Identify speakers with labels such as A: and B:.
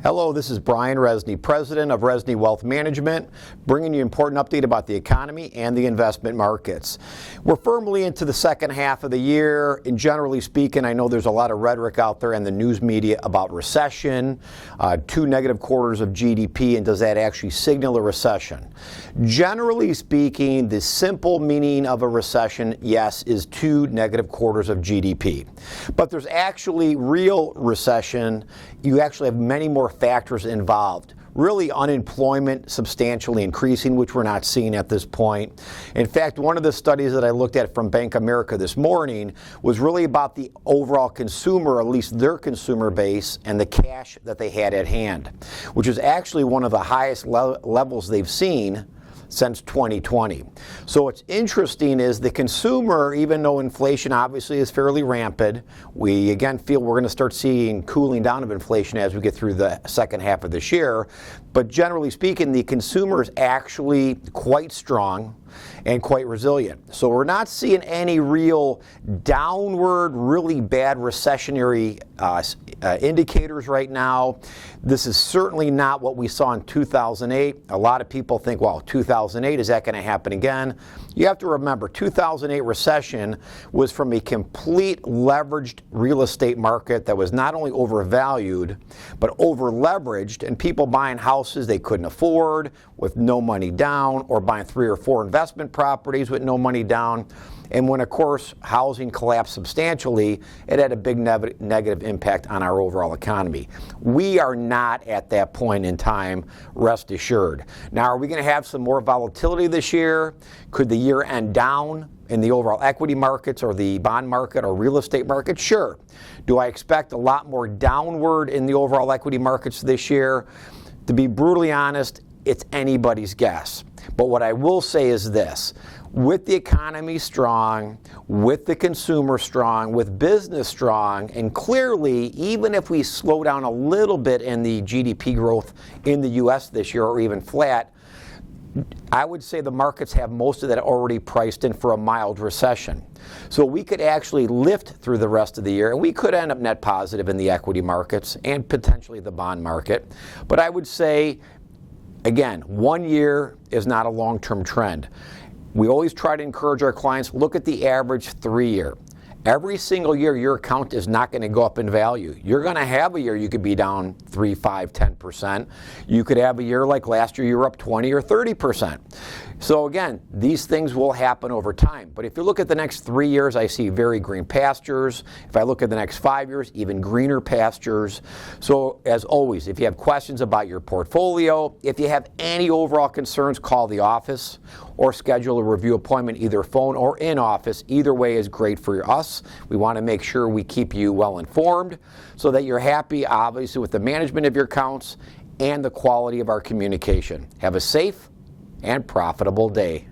A: Hello, this is Brian Resney, President of Resney Wealth Management, bringing you an important update about the economy and the investment markets. We're firmly into the second half of the year, and generally speaking, I know there's a lot of rhetoric out there in the news media about recession, 2 negative quarters of GDP, and does that actually signal a recession? Generally speaking, the simple meaning of a recession, yes, is 2 negative quarters of GDP. But there's actually real recession. You actually have many more factors involved. Really, unemployment substantially increasing, which we're not seeing at this point. In fact, one of the studies that I looked at from Bank of America this morning was really about the overall consumer, at least their consumer base, and the cash that they had at hand, which is actually one of the highest levels they've seen since 2020. So what's interesting is the consumer, even though inflation obviously is fairly rampant, we again feel we're going to start seeing cooling down of inflation as we get through the second half of this year. But generally speaking, the consumer is actually quite strong and quite resilient. So we're not seeing any real downward, really bad recessionary indicators right now. This is certainly not what we saw in 2008. A lot of people think, well, 2008, is that going to happen again? You have to remember, 2008 recession was from a complete leveraged real estate market that was not only overvalued, but over-leveraged, and people buying houses they couldn't afford with no money down, or buying 3 or 4 investment properties with no money down. And when, of course, housing collapsed substantially, it had a big negative impact on our overall economy. We are not at that point in time, rest assured. Now, are we going to have some more volatility this year? Could the year end down in the overall equity markets or the bond market or real estate market? Sure. Do I expect a lot more downward in the overall equity markets this year? To be brutally honest, it's anybody's guess. But what I will say is this: with the economy strong, with the consumer strong, with business strong, and clearly, even if we slow down a little bit in the GDP growth in the U.S. this year, or even flat, I would say the markets have most of that already priced in for a mild recession. So we could actually lift through the rest of the year, and we could end up net positive in the equity markets and potentially the bond market. But I would say, again, 1 year is not a long-term trend. We always try to encourage our clients, look at the average 3-year. Every single year, your account is not going to go up in value. You're going to have a year you could be down 3, 5, 10%. You could have a year like last year, you were up 20 or 30%. So again, these things will happen over time. But if you look at the next 3 years, I see very green pastures. If I look at the next 5 years, even greener pastures. So as always, if you have questions about your portfolio, if you have any overall concerns, call the office or schedule a review appointment, either phone or in office. Either way is great for us. We want to make sure we keep you well informed so that you're happy, obviously, with the management of your accounts and the quality of our communication. Have a safe and profitable day.